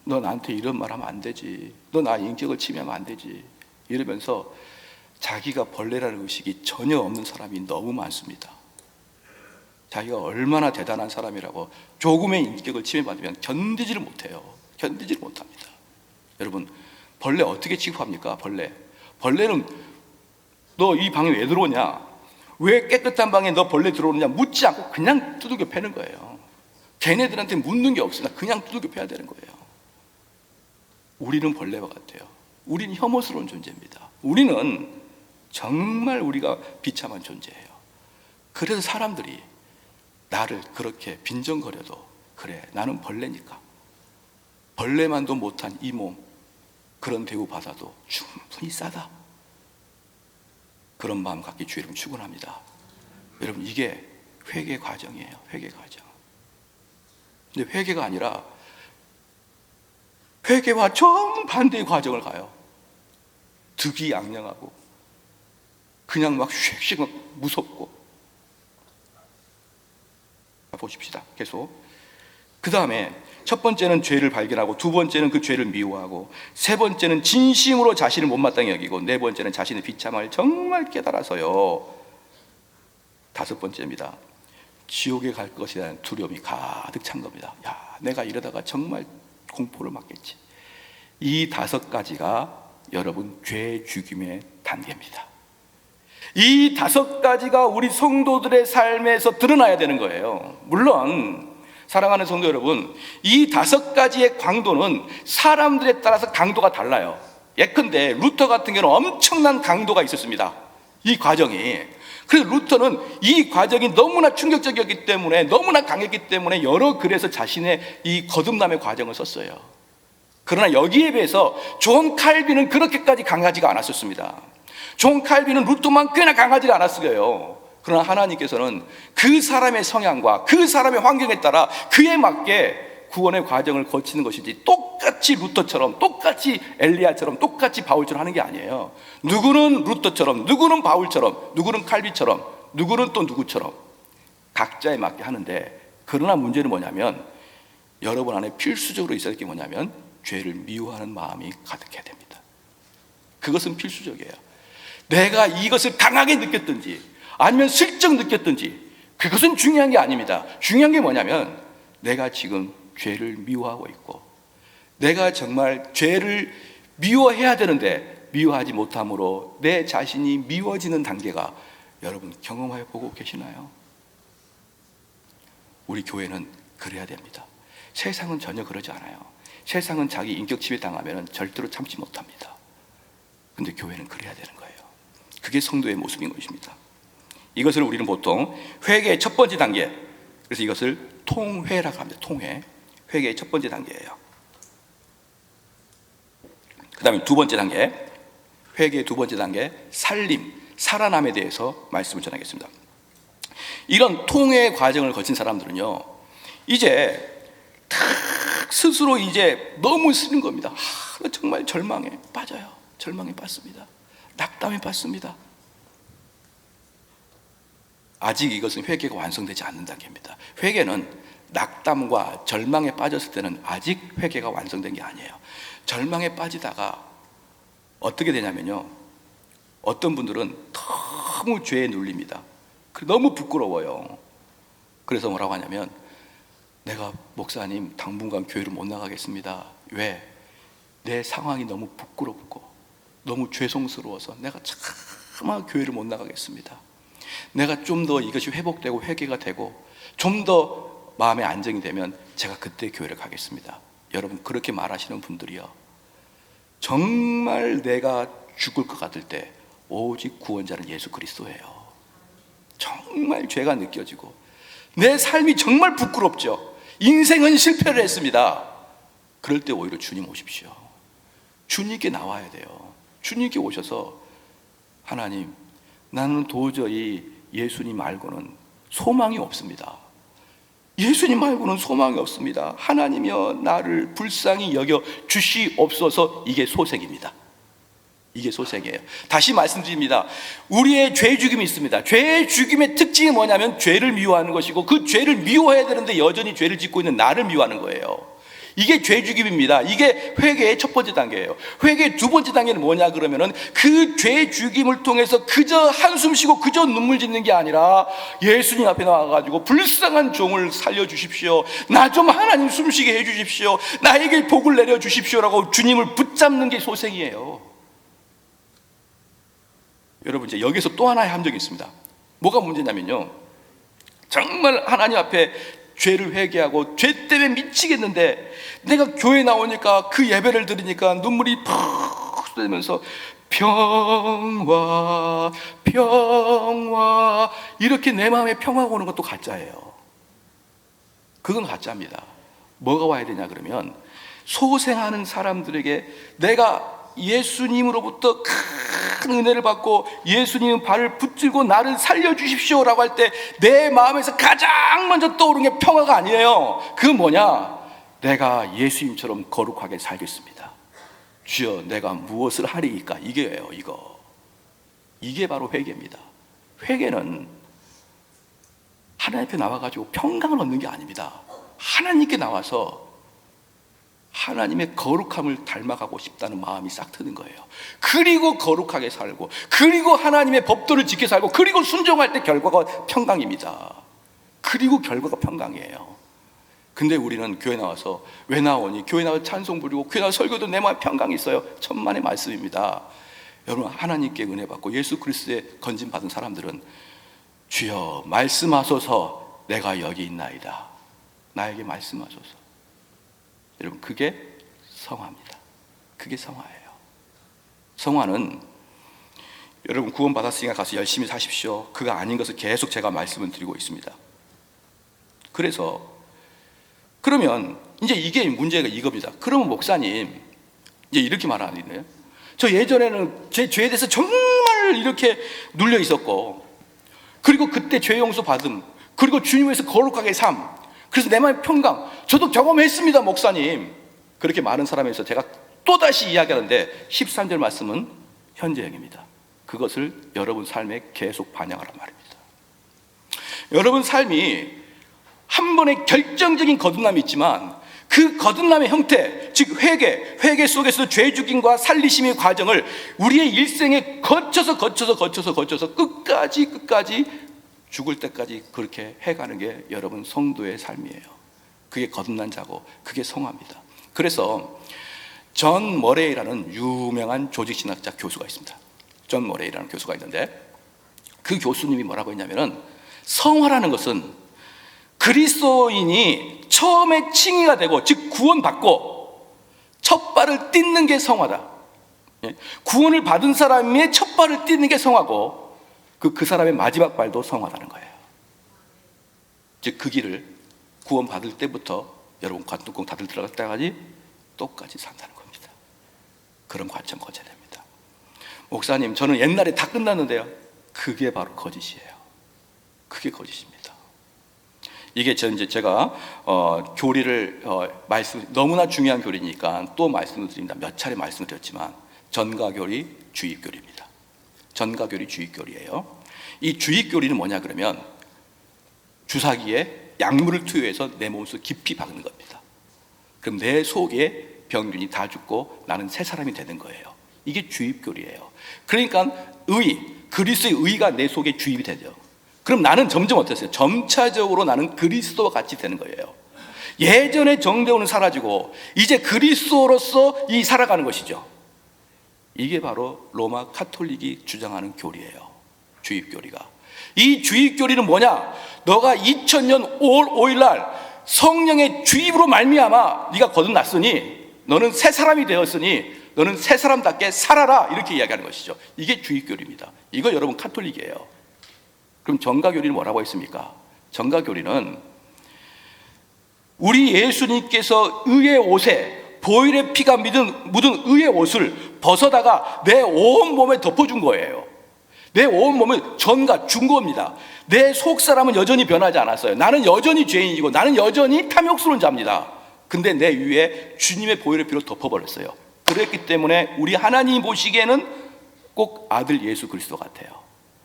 너 나한테 이런 말 하면 안 되지, 너 나 인격을 침해하면 안 되지, 이러면서 자기가 벌레라는 의식이 전혀 없는 사람이 너무 많습니다. 자기가 얼마나 대단한 사람이라고 조금의 인격을 침해받으면 견디지를 못해요. 견디지를 못합니다. 여러분, 벌레 어떻게 취급합니까? 벌레는 너 이 방에 왜 들어오냐, 왜 깨끗한 방에 너 벌레 들어오느냐 묻지 않고 그냥 두들겨 패는 거예요. 걔네들한테 묻는 게 없으나 그냥 두들겨 패야 되는 거예요. 우리는 벌레와 같아요. 우리는 혐오스러운 존재입니다. 우리는 정말 우리가 비참한 존재예요. 그래서 사람들이 나를 그렇게 빈정거려도, 그래 나는 벌레니까, 벌레만도 못한 이 몸 그런 대우 받아도 충분히 싸다, 그런 마음 갖기 주 이름 축원합니다. 여러분, 이게 회개 과정이에요. 회개 과정. 근데 회개가 아니라 회개와 정반대의 과정을 가요. 득이양양하고 그냥 막 휙휙 막 무섭고. 보십시다. 계속. 그 다음에 첫 번째는 죄를 발견하고, 두 번째는 그 죄를 미워하고, 세 번째는 진심으로 자신을 못마땅히 여기고, 네 번째는 자신의 비참함을 정말 깨달아서요, 다섯 번째입니다. 지옥에 갈 것에 대한 두려움이 가득 찬 겁니다. 내가 이러다가 정말 공포를 맞겠지. 이 다섯 가지가 여러분 죄 죽임의 단계입니다. 이 다섯 가지가 우리 성도들의 삶에서 드러나야 되는 거예요. 물론 사랑하는 성도 여러분, 이 다섯 가지의 강도는 사람들에 따라서 강도가 달라요. 예컨대 루터 같은 경우는 엄청난 강도가 있었습니다. 이 과정이. 그래서 루터는 이 과정이 너무나 충격적이었기 때문에, 너무나 강했기 때문에 여러 글에서 자신의 이 거듭남의 과정을 썼어요. 그러나 여기에 비해서 존 칼빈은 그렇게까지 강하지가 않았었습니다. 존 칼빈은 루터만큼이나 강하지 않았어요. 그러나 하나님께서는 그 사람의 성향과 그 사람의 환경에 따라 그에 맞게 구원의 과정을 거치는 것이지, 똑같이 루터처럼, 똑같이 엘리야처럼, 똑같이 바울처럼 하는 게 아니에요. 누구는 루터처럼, 누구는 바울처럼, 누구는 칼빈처럼, 누구는 또 누구처럼 각자에 맞게 하는데, 그러나 문제는 뭐냐면 여러분 안에 필수적으로 있어야 할 게 뭐냐면 죄를 미워하는 마음이 가득해야 됩니다. 그것은 필수적이에요. 내가 이것을 강하게 느꼈든지 아니면 슬쩍 느꼈든지 그것은 중요한 게 아닙니다. 중요한 게 뭐냐면 내가 지금 죄를 미워하고 있고, 내가 정말 죄를 미워해야 되는데 미워하지 못함으로 내 자신이 미워지는 단계가 여러분 경험해 보고 계시나요? 우리 교회는 그래야 됩니다. 세상은 전혀 그러지 않아요. 세상은 자기 인격 침해 당하면 절대로 참지 못합니다. 근데 교회는 그래야 되는 거예요. 그게 성도의 모습인 것입니다. 이것을 우리는 보통 회개의 첫 번째 단계, 그래서 이것을 통회라고 합니다. 통회. 회개의 첫 번째 단계예요. 그 다음에 두 번째 단계, 회개의 두 번째 단계, 살림, 살아남에 대해서 말씀을 전하겠습니다. 이런 통회 과정을 거친 사람들은요, 이제 스스로 이제 너무 쓰는 겁니다. 정말 절망에 빠져요. 절망에 빠집니다. 낙담에 빠집니다. 아직 이것은 회개가 완성되지 않는 단계입니다. 회개는 낙담과 절망에 빠졌을 때는 아직 회개가 완성된 게 아니에요. 절망에 빠지다가 어떻게 되냐면요, 어떤 분들은 너무 죄에 눌립니다. 너무 부끄러워요. 그래서 뭐라고 하냐면, 내가 목사님 당분간 교회를 못 나가겠습니다. 왜? 내 상황이 너무 부끄럽고 너무 죄송스러워서 내가 차마 교회를 못 나가겠습니다. 내가 좀 더 이것이 회복되고 회개가 되고 좀 더 마음의 안정이 되면 제가 그때 교회를 가겠습니다. 여러분, 그렇게 말하시는 분들이요, 정말 내가 죽을 것 같을 때 오직 구원자는 예수 그리스도예요. 정말 죄가 느껴지고 내 삶이 정말 부끄럽죠. 인생은 실패를 했습니다. 그럴 때 오히려 주님 오십시오. 주님께 나와야 돼요. 주님께 오셔서, 하나님, 나는 도저히 예수님 말고는 소망이 없습니다. 예수님 말고는 소망이 없습니다. 하나님이여 나를 불쌍히 여겨 주시옵소서. 이게 소생입니다. 이게 소생이에요. 다시 말씀드립니다. 우리의 죄 죽임이 있습니다. 죄 죽임의 특징이 뭐냐면 죄를 미워하는 것이고, 그 죄를 미워해야 되는데 여전히 죄를 짓고 있는 나를 미워하는 거예요. 이게 죄 죽임입니다. 이게 회개의 첫 번째 단계예요. 회개의 두 번째 단계는 뭐냐 그러면은, 그 죄 죽임을 통해서 그저 한숨 쉬고 그저 눈물 짓는 게 아니라 예수님 앞에 나와가지고 불쌍한 종을 살려주십시오, 나 좀 하나님 숨쉬게 해주십시오, 나에게 복을 내려주십시오라고 주님을 붙잡는 게 소생이에요. 여러분, 이제 여기서 또 하나의 함정이 있습니다. 뭐가 문제냐면요, 정말 하나님 앞에 죄를 회개하고 죄 때문에 미치겠는데 내가 교회 나오니까 그 예배를 들으니까 눈물이 푹 쏟아지면서 평화 평화 이렇게 내 마음에 평화가 오는 것도 가짜예요. 그건 가짜입니다. 뭐가 와야 되냐 그러면, 소생하는 사람들에게 내가 예수님으로부터 큰 은혜를 받고 예수님 발을 붙들고 나를 살려주십시오라고 할 때 내 마음에서 가장 먼저 떠오르는 게 평화가 아니에요. 그건 뭐냐? 내가 예수님처럼 거룩하게 살겠습니다. 주여 내가 무엇을 하리이까? 이게예요. 이게 바로 회개입니다. 회개는 하나님 앞에 나와가지고 평강을 얻는 게 아닙니다. 하나님께 나와서 하나님의 거룩함을 닮아가고 싶다는 마음이 싹 트는 거예요. 그리고 거룩하게 살고, 그리고 하나님의 법도를 지켜 살고, 그리고 순종할 때 결과가 평강입니다. 그리고 결과가 평강이에요. 근데 우리는 교회 나와서 왜 나오니? 교회 나와서 찬송 부리고 교회 나와서 설교도 내 마음에 평강이 있어요. 천만의 말씀입니다. 여러분, 하나님께 은혜 받고 예수 그리스도의 건진 받은 사람들은 주여 말씀하소서, 내가 여기 있나이다. 나에게 말씀하소서. 여러분, 그게 성화입니다. 그게 성화예요. 성화는 여러분 구원받았으니까 가서 열심히 사십시오, 그가 아닌 것을 계속 제가 말씀을 드리고 있습니다. 그래서 그러면 이제 이게 문제가 이겁니다. 그러면 목사님 이제 이렇게 말하는데요, 저 예전에는 제 죄에 대해서 정말 이렇게 눌려 있었고, 그리고 그때 죄 용서 받음, 그리고 주님 위해서 거룩하게 삶, 그래서 내 마음의 평강 저도 경험했습니다 목사님. 그렇게 많은 사람에서 제가 또다시 이야기하는데 13절 말씀은 현재형입니다. 그것을 여러분 삶에 계속 반영하란 말입니다. 여러분 삶이 한 번의 결정적인 거듭남이 있지만 그 거듭남의 형태, 즉 회개 속에서 죄 죽임과 살리심의 과정을 우리의 일생에 거쳐서 끝까지 죽을 때까지 그렇게 해가는 게 여러분 성도의 삶이에요. 그게 거듭난 자고 그게 성화입니다. 그래서 존 머레이라는 유명한 조직신학자 교수가 있습니다. 존 머레이라는 교수가 있는데 그 교수님이 뭐라고 했냐면은, 성화라는 것은 그리스도인이 처음에 칭의가 되고, 즉 구원받고 첫 발을 딛는 게 성화다. 구원을 받은 사람의 첫 발을 딛는 게 성화고, 그 사람의 마지막 발도 성화라는 거예요. 즉 그 길을 구원받을 때부터 여러분 관뚜껑 다들 들어갈 때까지 똑같이 산다는 겁니다. 그런 관점 거쳐야 됩니다. 목사님 저는 옛날에 다 끝났는데요. 그게 바로 거짓이에요. 그게 거짓입니다. 이게 제가 교리를 너무나 중요한 교리니까 또 말씀을 드립니다. 몇 차례 말씀을 드렸지만 전가교리, 주입교리입니다. 전가교리, 주입교리예요. 이 주입교리는 뭐냐 그러면 주사기에 약물을 투여해서 내 몸속 깊이 박는 겁니다. 그럼 내 속에 병균이 다 죽고 나는 새 사람이 되는 거예요. 이게 주입교리예요. 그러니까 그리스도의 의가 내 속에 주입이 되죠. 그럼 나는 점점 어땠어요? 점차적으로 나는 그리스도와 같이 되는 거예요. 예전의 정죄는 사라지고 이제 그리스도로서 살아가는 것이죠. 이게 바로 로마 카톨릭이 주장하는 교리예요. 주입교리가. 이 주입교리는 뭐냐? 너가 2000년 5월 5일 날 성령의 주입으로 말미암아 네가 거듭났으니, 너는 새 사람이 되었으니 너는 새 사람답게 살아라, 이렇게 이야기하는 것이죠. 이게 주입교리입니다. 이거 여러분 카톨릭이에요. 그럼 전가교리는 뭐라고 했습니까? 전가교리는 우리 예수님께서 의의 옷에 보혈의 피가 묻은 의의 옷을 벗어다가 내 온 몸에 덮어준 거예요. 내 온 몸을 준 겁니다. 내 속사람은 여전히 변하지 않았어요. 나는 여전히 죄인이고 나는 여전히 탐욕스러운 자입니다. 근데 내 위에 주님의 보혈의 피로 덮어버렸어요. 그랬기 때문에 우리 하나님이 보시기에는 꼭 아들 예수 그리스도 같아요.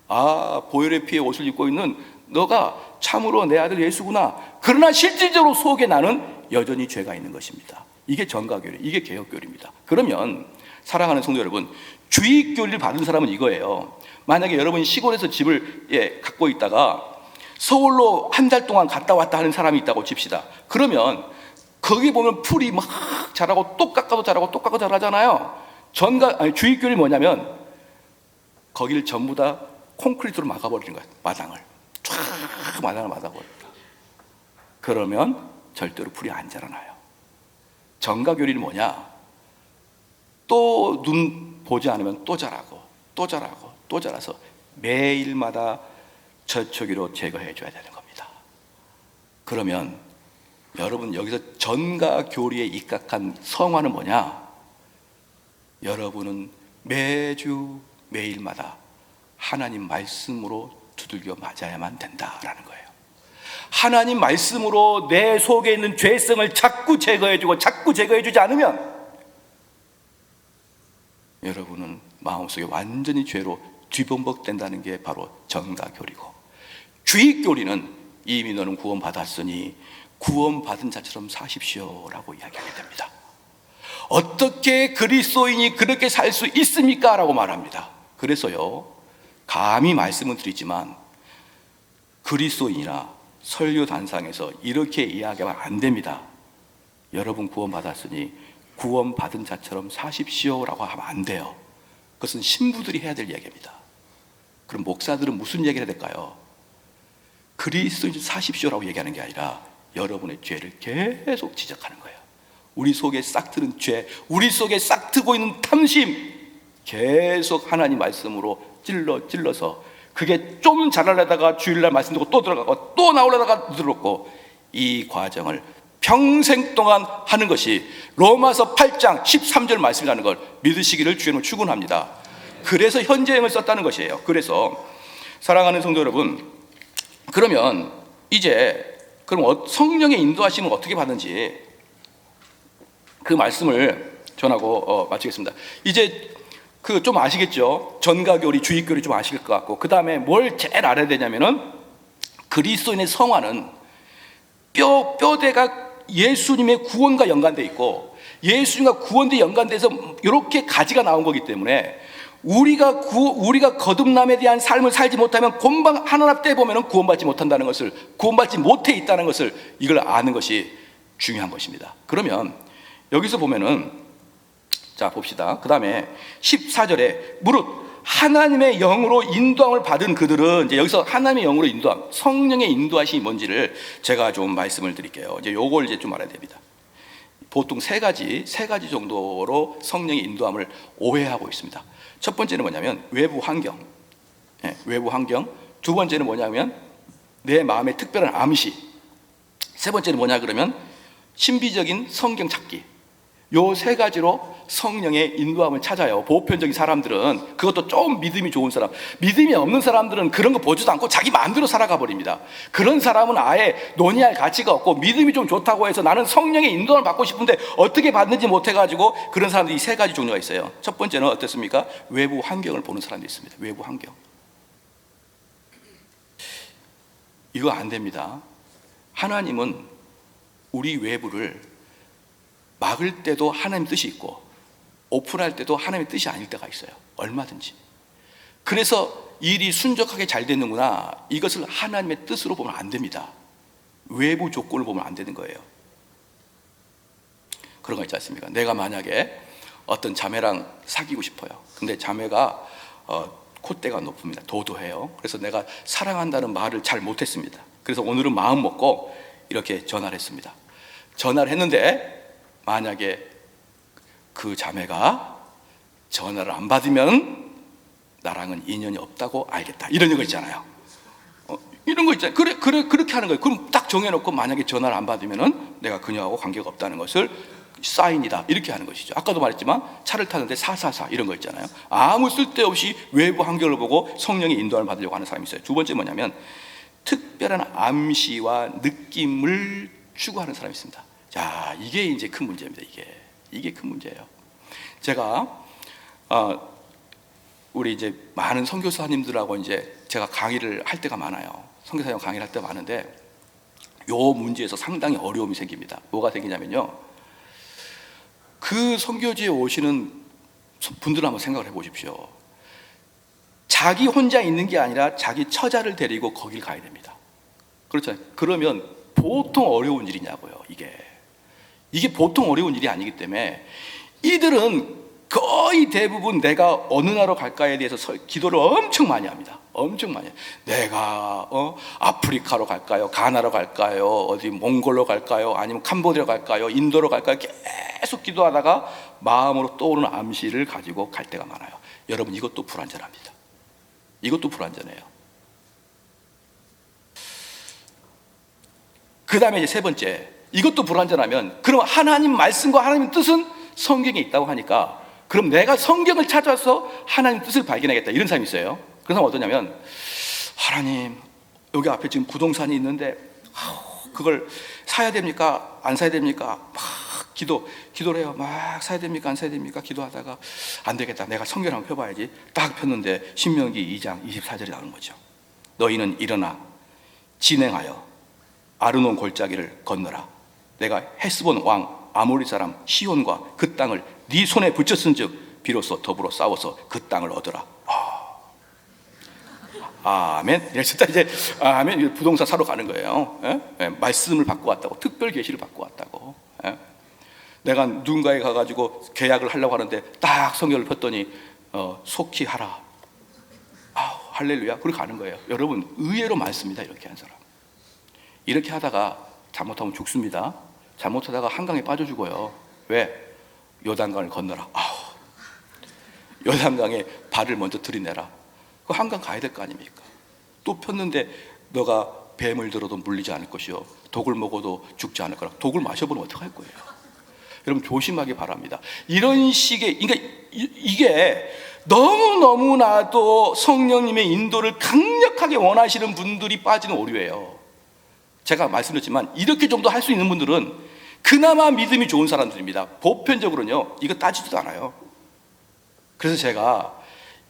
아, 보혈의 피의 옷을 입고 있는 너가 참으로 내 아들 예수구나. 그러나 실질적으로 속에 나는 여전히 죄가 있는 것입니다. 이게 전가교리, 이게 개혁교리입니다. 그러면 사랑하는 성도 여러분, 주입교리를 받은 사람은 이거예요. 만약에 여러분이 시골에서 집을 갖고 있다가 서울로 한 달 동안 갔다 왔다 하는 사람이 있다고 칩시다. 그러면 거기 보면 풀이 막 자라고 또 깎아도 자라고 또 깎아도 자라잖아요. 주입교리 뭐냐면 거기를 전부 다 콘크리트로 막아버리는 거예요. 마당을 쫙 마당을 막아버립니다. 그러면 절대로 풀이 안 자라나요. 전가교리는 뭐냐? 또 눈 보지 않으면 또 자라고 또 자라고 또 자라서 매일마다 저초기로 제거해 줘야 되는 겁니다. 그러면 여러분 여기서 전가교리에 입각한 성화는 뭐냐? 여러분은 매주 매일마다 하나님 말씀으로 두들겨 맞아야만 된다라는 거예요. 하나님 말씀으로 내 속에 있는 죄성을 자꾸 제거해주지 않으면 여러분은 마음속에 완전히 죄로 뒤범벅된다는 게 바로 전가교리고, 주입교리는 이미 너는 구원받았으니 구원받은 자처럼 사십시오라고 이야기하게 됩니다. 어떻게 그리스도인이 그렇게 살 수 있습니까? 라고 말합니다. 그래서요, 감히 말씀을 드리지만 그리스도인이나 설교단상에서 이렇게 이야기하면 안 됩니다. 여러분 구원받았으니 구원받은 자처럼 사십시오라고 하면 안 돼요. 그것은 신부들이 해야 될 이야기입니다. 그럼 목사들은 무슨 얘기를 해야 될까요? 그리스도인 사십시오라고 얘기하는 게 아니라 여러분의 죄를 계속 지적하는 거예요. 우리 속에 싹트는 죄, 우리 속에 싹트고 있는 탐심, 계속 하나님 말씀으로 찔러서 그게 좀 잘하려다가 주일날 말씀 듣고 또 들어가고 또 나오려다가 들었고, 이 과정을 평생 동안 하는 것이 로마서 8장 13절 말씀이라는 걸 믿으시기를 주님을 축원합니다. 그래서 현재형을 썼다는 것이에요. 그래서 사랑하는 성도 여러분, 그러면 이제 그럼 성령의 인도하심을 어떻게 받는지 그 말씀을 전하고 마치겠습니다. 이제 그 좀 아시겠죠? 전가교리, 주입교리 좀 아실 것 같고, 그 다음에 뭘 제일 알아야 되냐면은 그리스도인의 성화는 뼈대가 예수님의 구원과 연관되어 있고, 예수님과 구원에 연관돼서 이렇게 가지가 나온 거기 때문에 우리가 거듭남에 대한 삶을 살지 못하면 곰방 하나 때 보면 구원받지 못한다는 것을, 구원받지 못해 있다는 것을, 이걸 아는 것이 중요한 것입니다. 그러면 여기서 보면은, 자 봅시다. 그 다음에 14절에 무릇 하나님의 영으로 인도함을 받은 그들은, 이제 여기서 하나님의 영으로 인도함, 성령의 인도하심이 뭔지를 제가 좀 말씀을 드릴게요. 이제 요걸 이제 좀 알아야 됩니다. 보통 세 가지 정도로 성령의 인도함을 오해하고 있습니다. 첫 번째는 뭐냐면 외부 환경, 외부 환경. 두 번째는 뭐냐면 내 마음의 특별한 암시. 세 번째는 뭐냐 그러면 신비적인 성경 찾기. 요 세 가지로 성령의 인도함을 찾아요. 보편적인 사람들은, 그것도 좀 믿음이 좋은 사람, 믿음이 없는 사람들은 그런 거 보지도 않고 자기 마음대로 살아가 버립니다. 그런 사람은 아예 논의할 가치가 없고, 믿음이 좀 좋다고 해서 나는 성령의 인도함을 받고 싶은데 어떻게 받는지 못해가지고, 그런 사람들이 세 가지 종류가 있어요. 첫 번째는 어떻습니까? 외부 환경을 보는 사람도 있습니다. 외부 환경. 이거 안 됩니다. 하나님은 우리 외부를 막을 때도 하나님 뜻이 있고, 오픈할 때도 하나님의 뜻이 아닐 때가 있어요. 얼마든지. 그래서 일이 순적하게 잘 되는구나, 이것을 하나님의 뜻으로 보면 안 됩니다. 외부 조건을 보면 안 되는 거예요. 그런 거 있지 않습니까? 내가 만약에 어떤 자매랑 사귀고 싶어요. 근데 자매가 콧대가 높습니다. 도도해요. 그래서 내가 사랑한다는 말을 잘 못했습니다. 그래서 오늘은 마음 먹고 이렇게 전화를 했습니다. 전화를 했는데 만약에 그 자매가 전화를 안 받으면 나랑은 인연이 없다고 알겠다, 이런 거 있잖아요. 이런 거 있잖아요. 그렇게 하는 거예요. 그럼 딱 정해놓고 만약에 전화를 안 받으면은 내가 그녀하고 관계가 없다는 것을 사인이다, 이렇게 하는 것이죠. 아까도 말했지만 차를 타는데 444 이런 거 있잖아요. 아무 쓸데없이 외부 환경을 보고 성령의 인도를 받으려고 하는 사람이 있어요. 두 번째 뭐냐면 특별한 암시와 느낌을 추구하는 사람이 있습니다. 자, 이게 이제 큰 문제입니다. 이게 큰 문제예요. 제가 우리 이제 많은 선교사님들하고 이제 제가 강의를 할 때가 많아요. 선교사님 강의를 할 때가 많은데 요 문제에서 상당히 어려움이 생깁니다. 뭐가 생기냐면요, 그 선교지에 오시는 분들 한번 생각을 해보십시오. 자기 혼자 있는 게 아니라 자기 처자를 데리고 거길 가야 됩니다. 그렇잖아요. 그러면 보통 어려운 일이냐고요. 이게 보통 어려운 일이 아니기 때문에 이들은 거의 대부분 내가 어느 나라로 갈까에 대해서 기도를 엄청 많이 합니다. 엄청 많이. 내가 아프리카로 갈까요? 가나로 갈까요? 어디 몽골로 갈까요? 아니면 캄보디아로 갈까요? 인도로 갈까요? 계속 기도하다가 마음으로 떠오르는 암시를 가지고 갈 때가 많아요. 여러분, 이것도 불완전합니다. 이것도 불완전해요. 그 다음에 이제 세 번째, 이것도 불완전하면 그럼 하나님 말씀과 하나님 뜻은 성경에 있다고 하니까 그럼 내가 성경을 찾아서 하나님 뜻을 발견하겠다, 이런 사람이 있어요. 그런 사람은 어떠냐면, 하나님 여기 앞에 지금 부동산이 있는데 그걸 사야 됩니까? 안 사야 됩니까? 막 기도를 해요. 막 사야 됩니까? 안 사야 됩니까? 기도하다가 안 되겠다, 내가 성경을 한번 펴봐야지. 딱 폈는데 신명기 2장 24절이 나오는 거죠. 너희는 일어나 진행하여 아르논 골짜기를 건너라. 내가 헤스본 왕 아모리 사람 시온과 그 땅을 네 손에 붙였은즉 비로소 더불어 싸워서 그 땅을 얻어라. 아멘. 이랬을 때 이제 아멘, 부동산 사러 가는 거예요. 말씀을 받고 왔다고, 특별 계시를 받고 왔다고. 내가 누군가에 가가지고 계약을 하려고 하는데 딱 성경을 폈더니 속히 하라. 할렐루야. 그렇게 가는 거예요. 여러분, 의외로 많습니다. 이렇게 한 사람. 이렇게 하다가 잘못하면 죽습니다. 잘못하다가 한강에 빠져 죽어요. 왜? 요단강을 건너라. 요단강에 발을 먼저 들이내라. 그 한강 가야 될 거 아닙니까? 또 폈는데 너가 뱀을 들어도 물리지 않을 것이요 독을 먹어도 죽지 않을 거라. 독을 마셔보면 어떡할 거예요? 여러분 조심하기 바랍니다. 이런 식의, 그러니까 이게 너무나도 성령님의 인도를 강력하게 원하시는 분들이 빠지는 오류예요. 제가 말씀드렸지만 이렇게 정도 할 수 있는 분들은 그나마 믿음이 좋은 사람들입니다. 보편적으로는요 이거 따지지도 않아요. 그래서 제가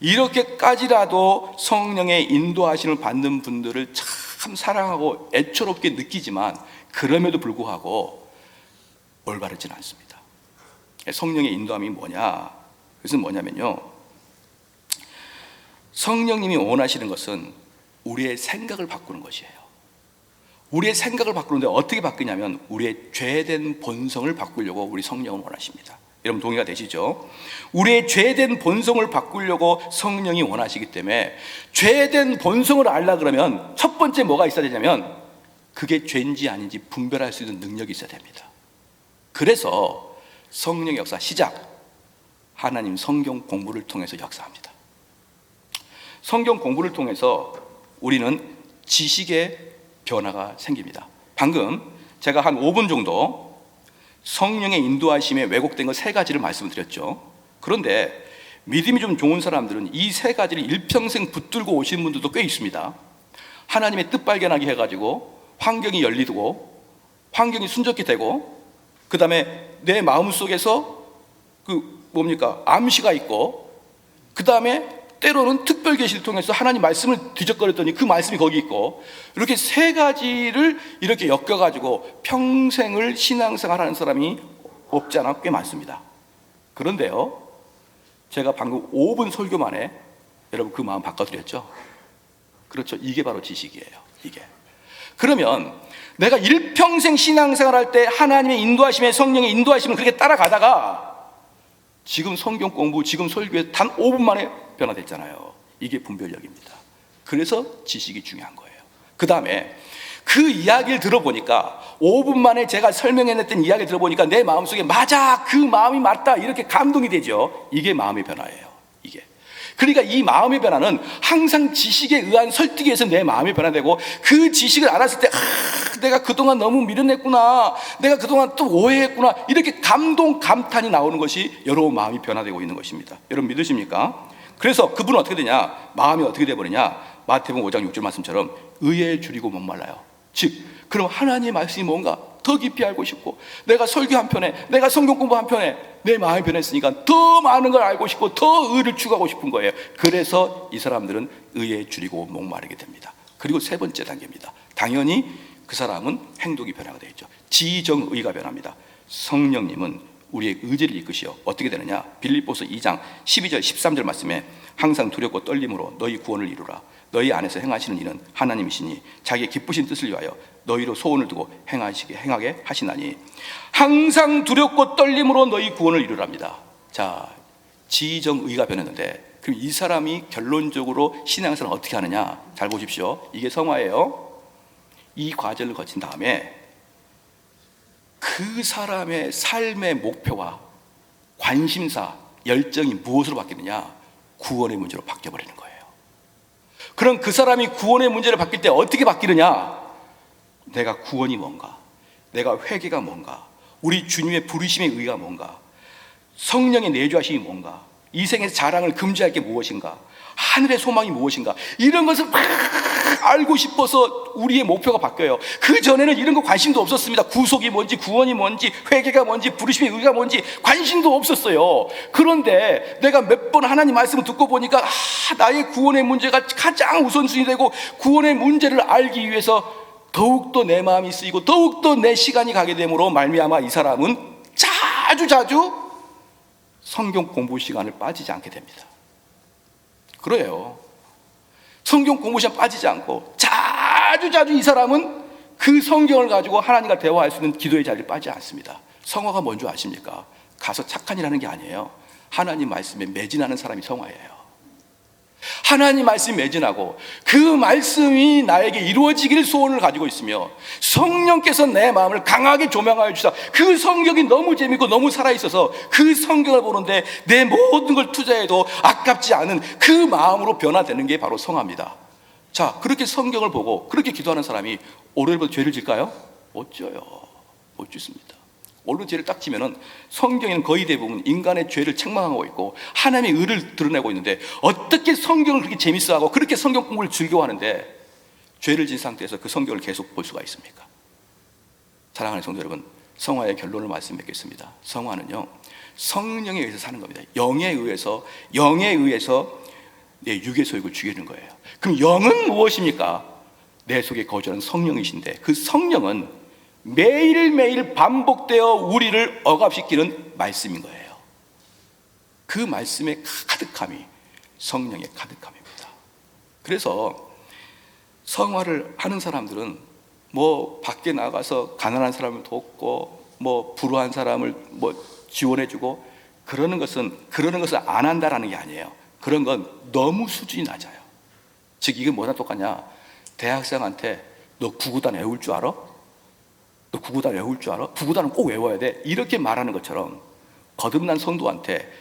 이렇게까지라도 성령의 인도하심을 받는 분들을 참 사랑하고 애처롭게 느끼지만 그럼에도 불구하고 올바르지는 않습니다. 성령의 인도함이 뭐냐? 그것은 뭐냐면요, 성령님이 원하시는 것은 우리의 생각을 바꾸는 것이에요. 우리의 생각을 바꾸는데 어떻게 바꾸냐면 우리의 죄된 본성을 바꾸려고 우리 성령은 원하십니다. 여러분 동의가 되시죠? 우리의 죄된 본성을 바꾸려고 성령이 원하시기 때문에 죄된 본성을 알라 그러면 첫 번째 뭐가 있어야 되냐면 그게 죄인지 아닌지 분별할 수 있는 능력이 있어야 됩니다. 그래서 성령의 역사 시작, 하나님 성경 공부를 통해서 역사합니다. 성경 공부를 통해서 우리는 지식의 변화가 생깁니다. 방금 제가 한 5분 정도 성령의 인도하심에 왜곡된 거 3가지를 말씀드렸죠. 그런데 믿음이 좀 좋은 사람들은 이 3가지를 일평생 붙들고 오시는 분들도 꽤 있습니다. 하나님의 뜻 발견하게 해가지고 환경이 열리고 환경이 순적게 되고 그 다음에 내 마음속에서 암시가 있고 그 다음에 때로는 특별 계시를 통해서 하나님 말씀을 뒤적거렸더니 그 말씀이 거기 있고, 이렇게 3가지를 이렇게 엮여가지고 평생을 신앙생활하는 사람이 없지 않아 꽤 많습니다. 그런데요, 제가 방금 5분 설교 만에 여러분 그 마음 바꿔드렸죠? 그렇죠. 이게 바로 지식이에요. 이게. 그러면 내가 일평생 신앙생활할 때 하나님의 인도하심에, 성령의 인도하심을 그렇게 따라가다가 지금 성경 공부, 지금 설교에 단 5분 만에 변화됐잖아요. 이게 분별력입니다. 그래서 지식이 중요한 거예요. 그 다음에 그 이야기를 들어보니까 5분 만에 제가 설명해냈던 이야기를 들어보니까 내 마음속에 맞아, 그 마음이 맞다, 이렇게 감동이 되죠. 이게 마음의 변화예요. 이게. 그러니까 이 마음의 변화는 항상 지식에 의한 설득에 의해서 내 마음이 변화되고, 그 지식을 알았을 때 내가 그동안 너무 미련했구나, 내가 그동안 또 오해했구나, 이렇게 감동, 감탄이 나오는 것이 여러분 마음이 변화되고 있는 것입니다. 여러분 믿으십니까? 그래서 그분은 어떻게 되냐? 마음이 어떻게 돼버리냐? 마태복음 5장 6절 말씀처럼 의에 줄이고 목말라요. 즉, 그럼 하나님의 말씀이 뭔가 더 깊이 알고 싶고, 내가 설교 한 편에, 내가 성경 공부 한 편에 내 마음이 변했으니까 더 많은 걸 알고 싶고 더 의를 추구하고 싶은 거예요. 그래서 이 사람들은 의에 줄이고 목마르게 됩니다. 그리고 3번째 단계입니다. 당연히 그 사람은 행동이 변화가 되어 있죠. 지정의가 변합니다. 성령님은 우리의 의지를 이끄시어 어떻게 되느냐? 빌립보서 2장 12절 13절 말씀에 항상 두렵고 떨림으로 너희 구원을 이루라. 너희 안에서 행하시는 이는 하나님이시니 자기의 기쁘신 뜻을 위하여 너희로 소원을 두고 행하게 하시나니, 항상 두렵고 떨림으로 너희 구원을 이루랍니다. 자, 지정의가 변했는데 그럼 이 사람이 결론적으로 신앙생활을 어떻게 하느냐? 잘 보십시오. 이게 성화예요. 이 과정을 거친 다음에 그 사람의 삶의 목표와 관심사, 열정이 무엇으로 바뀌느냐? 구원의 문제로 바뀌어버리는 거예요. 그럼 그 사람이 구원의 문제를 바뀔 때 어떻게 바뀌느냐? 내가 구원이 뭔가, 내가 회개가 뭔가, 우리 주님의 부르심의 의의가 뭔가, 성령의 내주하심이 뭔가, 이 생에서 자랑을 금지할 게 무엇인가, 하늘의 소망이 무엇인가, 이런 것을 막 알고 싶어서 우리의 목표가 바뀌어요. 그 전에는 이런 거 관심도 없었습니다. 구속이 뭔지, 구원이 뭔지, 회개가 뭔지, 부르심의 의가 뭔지 관심도 없었어요. 그런데 내가 몇 번 하나님 말씀을 듣고 보니까 나의 구원의 문제가 가장 우선순위 되고, 구원의 문제를 알기 위해서 더욱더 내 마음이 쓰이고 더욱더 내 시간이 가게 되므로 말미암아 이 사람은 자주 성경 공부 시간을 빠지지 않게 됩니다. 그래요. 성경 공부 시간 빠지지 않고 자주 이 사람은 그 성경을 가지고 하나님과 대화할 수 있는 기도의 자리를 빠지지 않습니다. 성화가 뭔지 아십니까? 가서 착한 일 하는 게 아니에요. 하나님 말씀에 매진하는 사람이 성화예요. 하나님 말씀이 매진하고 그 말씀이 나에게 이루어지길 소원을 가지고 있으며 성령께서 내 마음을 강하게 조명하여 주사 그 성경이 너무 재밌고 너무 살아있어서 그 성경을 보는데 내 모든 걸 투자해도 아깝지 않은 그 마음으로 변화되는 게 바로 성화입니다. 자, 그렇게 성경을 보고 그렇게 기도하는 사람이 오늘부터 죄를 질까요? 못 져요. 못 짓습니다. 오늘 죄를 딱 지면은 성경에는 거의 대부분 인간의 죄를 책망하고 있고 하나님의 의를 드러내고 있는데 어떻게 성경을 그렇게 재밌어하고 그렇게 성경 공부를 즐겨하는데 죄를 진 상태에서 그 성경을 계속 볼 수가 있습니까? 사랑하는 성도 여러분, 성화의 결론을 말씀드리겠습니다. 성화는요, 성령에 의해서 사는 겁니다. 영에 의해서 내 육의 소욕을 죽이는 거예요. 그럼 영은 무엇입니까? 내 속에 거주하는 성령이신데 그 성령은 매일매일 반복되어 우리를 억압시키는 말씀인 거예요. 그 말씀의 가득함이 성령의 가득함입니다. 그래서 성화를 하는 사람들은 뭐 밖에 나가서 가난한 사람을 돕고 뭐 불우한 사람을 뭐 지원해주고 그러는 것을 안 한다라는 게 아니에요. 그런 건 너무 수준이 낮아요. 즉 이게 뭐랑 똑같냐? 대학생한테 너 구구단 외울 줄 알아? 너 구구단 외울 줄 알아? 구구단은 꼭 외워야 돼. 이렇게 말하는 것처럼 거듭난 성도한테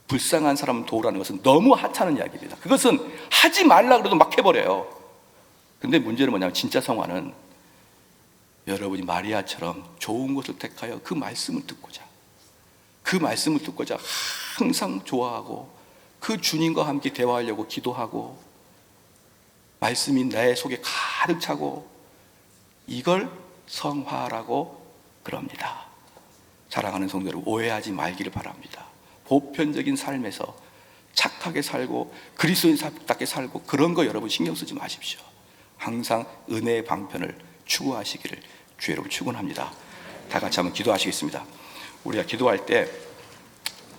불쌍한 사람을 도우라는 것은 너무 하찮은 이야기입니다. 그것은 하지 말라 그래도 막 해버려요. 근데 문제는 뭐냐면 진짜 성화는 여러분이 마리아처럼 좋은 것을 택하여 그 말씀을 듣고자 항상 좋아하고 그 주님과 함께 대화하려고 기도하고 말씀이 내 속에 가득 차고 이걸 성화라고 그럽니다. 사랑하는 성도 여러분, 오해하지 말기를 바랍니다. 보편적인 삶에서 착하게 살고 그리스도인답게 살고 그런 거 여러분 신경 쓰지 마십시오. 항상 은혜의 방편을 추구하시기를 주의 이름으로 축원합니다. 다 같이 한번 기도하시겠습니다. 우리가 기도할 때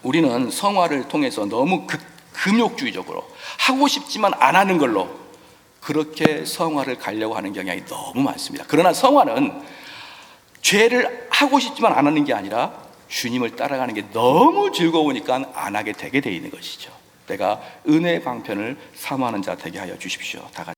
우리는 성화를 통해서 너무 금욕주의적으로 하고 싶지만 안 하는 걸로 그렇게 성화를 가려고 하는 경향이 너무 많습니다. 그러나 성화는 죄를 하고 싶지만 안 하는 게 아니라 주님을 따라가는 게 너무 즐거우니까 안 하게 되게 돼 있는 것이죠. 내가 은혜의 방편을 사모하는 자 되게 하여 주십시오. 다 같이